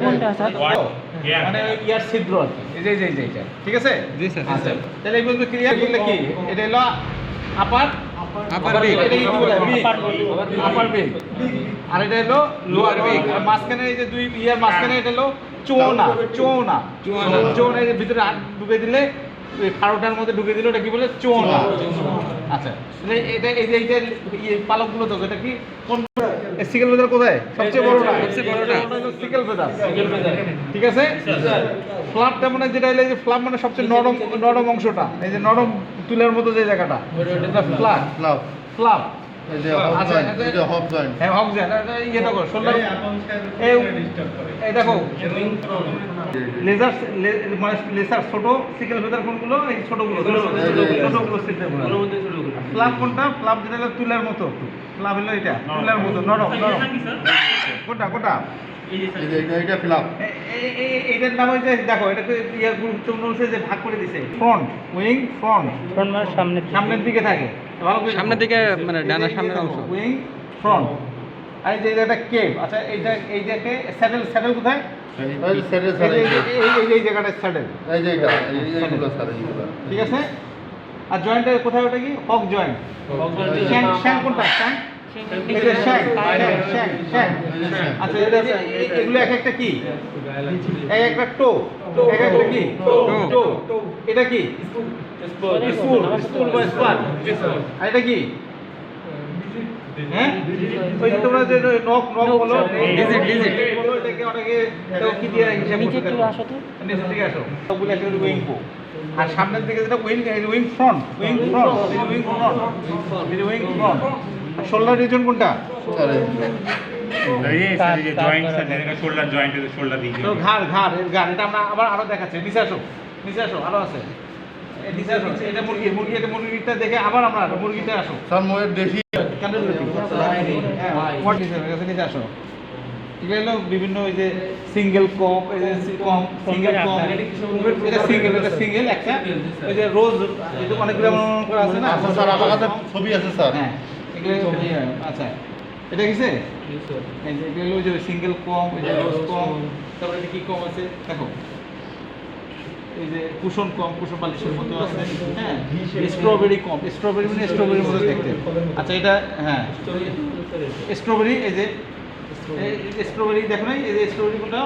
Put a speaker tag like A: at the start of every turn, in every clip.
A: কোনটা স্যার?
B: মানে ইয়ার ছিদ্র আর কি। এই যে এইটা ঠিক আছে।
C: জি স্যার।
B: আচ্ছা তাহলে এগুলো ক্লিয়ার করলে কি এটা হলো আপার
C: বেগ।
B: এটা কি বলে আপার বেগ আর এটা হলো লোয়ার বেগ আর মাঝখানে এই যে দুই ইয়ার মাঝখানে এটা হলো চৌনা এই যে ভিতরে হাত ঢুকে দিলে এই ফাড়োটার মধ্যে ঢুকে দিলে ওটা কি বলে চৌনা। আচ্ছা তাহলে এটা এই যে এইটা পালকগুলো তো এটা কি কোন সিকেল ফেদার কোথায় সবচেয়ে বড়টা? হলো সিকেল ফেদার ঠিক আছে। ফ্লাপটা মানে যেটা হলো যে ফ্লাপ মানে সবচেয়ে নরম অংশটা এই যে নরম তুলের মতো যে জায়গাটা এটা ফ্লাপ
D: এই যে হক জয়েন্ট, এটা হক জয়েন্ট।
B: হ্যাঁ হক জয়েন্ট এটা ইয়ে দেখো শোল্ডার এই দেখো লেজার মানে লেজার ছোট সিকেল ফেদার কোনগুলো এই ছোটগুলো সিকেল ফ্লাপ কোনটা? ফ্লাপ যেটা হলো তুলের মতো ফ্লাপ হলো এটা তুলের মতো নরম কোনটা
D: এটা ফ্লাপ।
B: এইটার নাম হচ্ছে দেখো এটাকে ইয়ে গুরুত্বপূর্ণ হচ্ছে যে ভাগ করে দিছে ফ্রন্ট উইং ফ্রন্ট
A: মানে
B: সামনের দিকে থাকে ভালো করে
C: সামনের দিকে মানে ডানার সামনের অংশ।
B: উইং ফ্রন্ট আর এই যে এটা কেভ। আচ্ছা এইটাকে স্যাডেল কোথায়?
D: এই সেরে সেরে
B: এই জায়গাটা স্যাডেল
D: এই যে এটা এইগুলো স্যার এইগুলো।
B: ঠিক আছে। আর জয়েন্টের কোথায় ওটা কি হক জয়েন্ট শ্যাং কোনটা শ্যাং আচ্ছা এগুলো এক একটা কি এক একটা টো এক একটা কি টো এটা কি স্পুল বা স্পার আর এটা কি হ্যাঁ ওই যে তোমরা যে নক বলো ডিজিট বলো এটাকে অনেকে কি দিয়ে হিসাব
A: নিচে
B: করতে
A: একটু আসো তো।
B: নিচের দিকে আসো ওগুলো একটা উইং পো আর সামনের দিকে যেটা উইং ফ্রন্ট শোল্ডার রিজন কোনটা? তো ঘাড় এটা আমরা আবার আরো দেখাচ্ছি নিচে আসো আরো আছে নিচে আসো এটা মুরগিটা দেখে আবার আমরা মুরগিটা আসো
D: স্যার মোয়ের দেশি
B: নিচে আসো এগুলো হলো বিভিন্ন ওই যে সিঙ্গেল কম এটা সিঙ্গেল একটা ওই যে রোজ এটা অনেকগুলো করা আছে না
D: স্যার আমার কাছে ছবি আছে স্যার।
B: হ্যাঁ এগুলো আচ্ছা এটা কিসে এই যে এগুলো যে সিঙ্গেল কম এই যে রোজ কম তারপরে এটা কি কম আছে দেখো এই যে কুশন বালিশের মতো আছে হ্যাঁ স্ট্রবেরি মানে স্ট্রবেরির মতো দেখতে। আচ্ছা এটা হ্যাঁ স্ট্রবেরি এই যে স্ট্রবেরি দেখো না এই যে স্ট্রবেরি কোনটা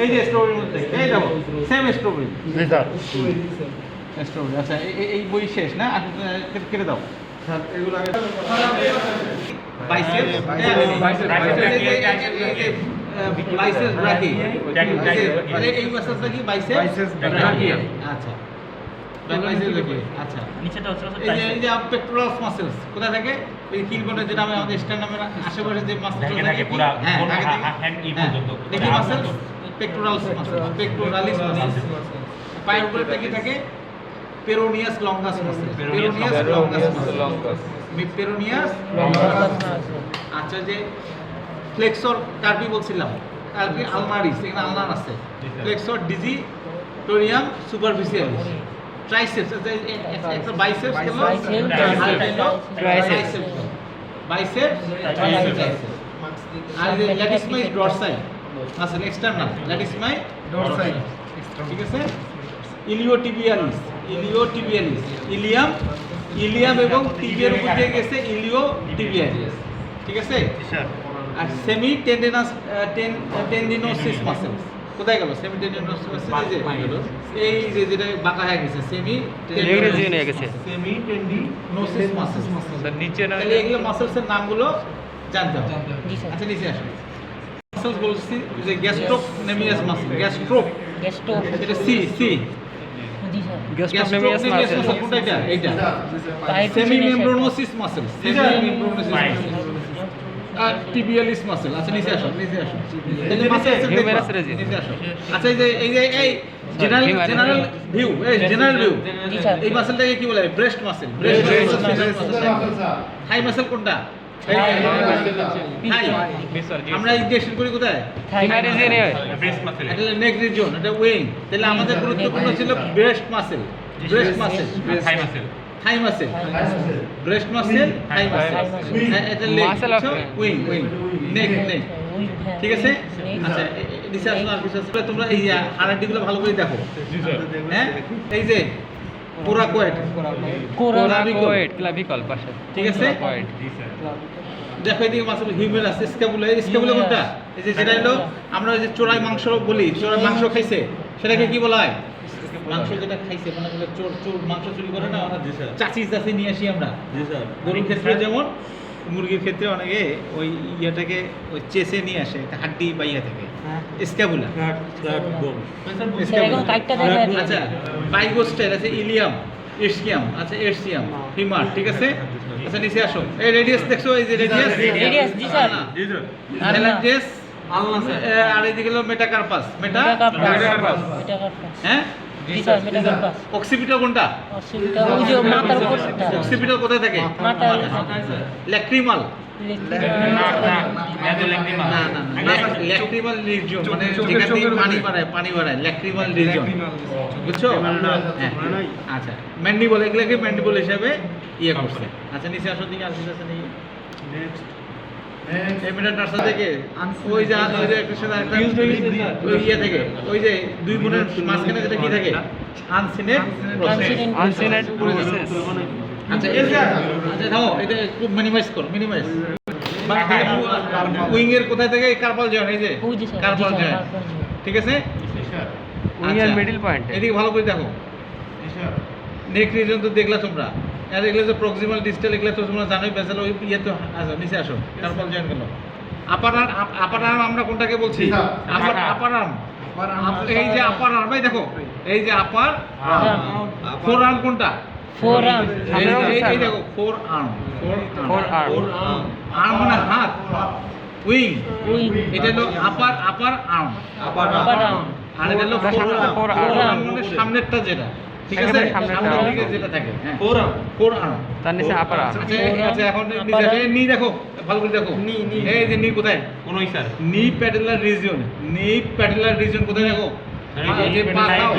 B: এই যে স্ট্রবেরির মধ্যে এই দেখো সেম স্ট্রবেরি
D: জি স্যার।
B: স্ট্রবেরি। আচ্ছা এই বই শেষ না আর কেটে দাও
D: স্যার এগুলো আগে
B: বাইসেপ বাইসেপ ব্রাকি মানে এই মাসলটা কি বাইসেপ ব্রাকি। আচ্ছা বাইসেপ ব্রাকি। আচ্ছা
A: নিচেটা হচ্ছে
B: এই যে পেক্টোরালস মাসলস কোথায় থাকে ওই কিলবোনে যেটা আমাদের স্ট্যান্ডামের আশেপাশে যে মাসল থাকে পুরো হ্যান্ড ই পর্যন্ত দেখি মাসল পেক্টোরালিস মাসল পায়ের উপরে কি থাকে পেরোনিয়াস লঙ্গাস মাসল আচ্ছা যে ফ্লেক্সর কার্বি বলছিলাম কার্বি আলনারিস এখানে আলনার আছে ফ্লেক্সর ডিজিটোরিয়াম সুপারফিসিয়ালিস ট্রাইসেপস একটা বাইসেপস গেল বাইসেপস আর ল্যাটিস মাই ডরসাই মাসল এক্সটারনাল ল্যাটিস মাই ডরসাই ঠিক আছে। ইলিওটিবিয়ালিস ইলিয়াম এবং টিবিয়ার মধ্যে গেছে ইলিওটিবিয়ালিস ঠিক আছে। আর সেমি টেন্ডিনোসিস মাসল কোথায় গেল? সেমি টেন্ডিনোসিস মাসল এই যে যেটা বাঁকা হয়ে গেছে সেমি টেন্ডিনোসিস মাসল
C: নিচে না
B: তাহলে এগুলো মাসলসের নামগুলো জানতে হবে। আচ্ছা নিচে আসো মাসলস বলছি যে গ্যাস্ট্রোনেমিয়াস মাসল গ্যাস্ট্রো এটা সি
C: গ্যাস্ট্রোনেমিয়াস মাসল
B: কোনটা এটা সেমি মেমব্রানোসিস মাসল আর টিবিয়ালিস মাসল। আচ্ছা নিচে আসো তাহলে মাসলস
C: হিউমেরাস রিজন।
B: নিচে আসো। আচ্ছা এই জেনারেল ভিউ এই মাসলটাকে কি বলে? ব্রেস্ট মাসল হাই মাসল কোনটা? আমরা ইনজেকশন করি কোথায়? এটা নেক রিজন এটা উইং। তাহলে আমাদের গুরুত্বপূর্ণ ছিল ব্রেস্ট মাসল থাই মাসল ব্রেস্ট মাসল থাই মাসল এটা লেগ উইং নেক ঠিক আছে? আচ্ছা নিচে আসো আর কিছু আছে তোমরা এই হাড়াডিগুলো ভালো করে দেখো। হ্যাঁ এই যে কোরাকয়েড
C: কোরাকয়েড ক্লাভিকল পাশে
B: ঠিক আছে?
C: কোরাকয়েড
B: দেখো এদিকে মাছ হিউমেরাস স্ক্যাপুলা স্ক্যাপুলা কোনটা? এই যে যেটা হলো আমরা ওই যে চোরাই মাংস বলি, চোরাই মাংস খাইছে সেটাকে কি বলা হয়? মাংস যেটা খাইছে মানে বলে চোর চোর মাংস চুরি করে না, চাচি চাচি নিয়ে আসি আমরা। গরুর ক্ষেত্রে যেমন, মুরগির ক্ষেত্রে অনেকে ওই ইয়েটাকে ওই চেসে নিয়ে আসে হাড্ডি বাইয়া থেকে স্ক্যাপুলা। আচ্ছা বাইগোস্টাইল আছে, ইলিয়াম, ইসকিয়াম, আচ্ছা এরসিয়াম, ফিমার, ঠিক আছে? আচ্ছা নিচে আসো, এই রেডিয়াস দেখছো, এই যে রেডিয়াস
A: জি স্যার
B: রেডিয়াস আর এইদিকে হলো মেটাকার্পাস, মেটাকার্পাস, হ্যাঁ
A: জি স্যার মেটাকার্পাস
B: অক্সিপিটাল কোনটা?
A: ওই যে মাথার উপরটা
B: অক্সিপিটাল কোথায় থাকে?
A: মাথার
B: ল্যাক্রিমাল,
A: না
B: ল্যাক্রিমাল রিজিয়ন মানে যেখান থেকে পানি বাড়ায় ল্যাক্রিমাল রিজিয়ন, বুঝছো? হ্যাঁ আচ্ছা ম্যান্ডিবল, এগুলোকে ম্যান্ডিবল হিসাবে ইয়ে করছে। আচ্ছা নিচে আসো, দিকে আসছে নাকি নেক্সট এমিটার নার্সা থেকে ওই যে একটা সাথে একটা ওই ইয়ে থেকে ওই যে দুই বোনের মাঝখানে যেটা কি থাকে? Uncinate process. আচ্ছা আচ্ছা থামো, এটা একটু মিনিমাইজ করো, মিনিমাইজ। উইং এর কোথায় থেকে? কার্পাল জয়েন্ট, এই যে কার্পাল জয়েন্ট, ঠিক আছে?
C: উইং এর মিডল পয়েন্ট
B: এদিকে ভালো করে দেখো, নেক রিজন তো দেখলা তোমরা, আর এগুলো যে প্রক্সিমাল ডিস্টাল এগুলো তো তোমরা জানোই, বেসাল ওই ইয়ে তো। আচ্ছা নিচে আসো, কার্পাল জয়েন্ট গেল। আপার আর্ম আমরা কোনটাকে বলছি? আপার আর্ম, এই যে আপার আর্ম, এই দেখো এই যে আপার ফোর আর্ম কোনটা?
A: ফোর আর্ম
B: এই দেখো four arm,
C: four arm
B: arm মানে হাত, উইং,
A: উইং
B: এটা হলো আপার আর্ম,
A: আপার আর্ম
B: আর এটা হলো ফোর আর্ম মানে সামনেরটা যেটা, ঠিক আছে? সামনের দিকে যেটা থাকে, হ্যাঁ ফোর আর্ম।
C: তার নিচে আপার আর্ম
B: আচ্ছা এখন নি দেখো, ভালো করে দেখো, এই যে নি কোথায়? কোন স্যার নি প্যাডেলার রিজিয়ন, নি প্যাডেলার রিজিয়ন কোথায় দেখো? এই যে পা দাও,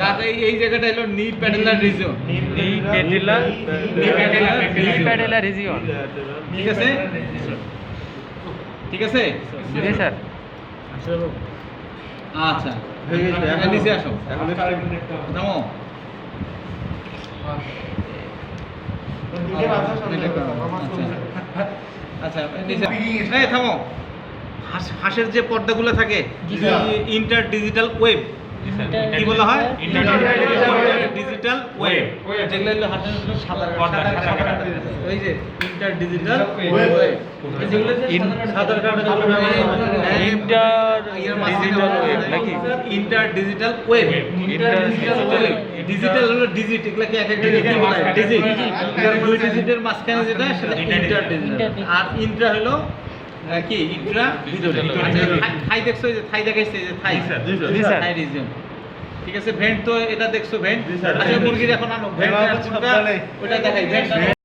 B: কাতে এই জায়গাটা হলো নি প্যাডেলার রিজিয়ন, নি প্যাডেলার
C: রিজিয়ন
B: ঠিক আছে? ঠিক আছে
C: জি স্যার
B: আচ্ছা নিচে আসো, থামো। আচ্ছা নিচে এই থামো। হাঁসের যে পর্দাগুলো থাকে ইন্টার ডিজিটাল ওয়েব, কি বলা হয়? ডিজিটাল ওয়েব, যেগুলো হলো হাঁসের সাদা পর্দা, ওই যে ইন্টার ডিজিটাল ওয়েব, যেগুলো সাদা
C: নাকি
B: ইন্টার ডিজিটাল ওয়েব, ডিজিটাল হলো ডিজিট, এগুলোকে এক একটা ডিজিট বলা হয়, ডিজিট দুই ডিজিটের মাঝখানে যেটা সেটা ইন্টার ডিজিটাল, আর ইন্ট্রা হলো কি? ইন্ট্রা ভিতরে। থাই দেখছো, এই যে থাই দেখাইছে, যে থাই থাই রিজিয়ন, ঠিক আছে? ভেন্ট তো এটা দেখছো, ভেন্ট। আচ্ছা মুরগির এখন আনো ভেন্ট, ওটা দেখাই ভেন্ট।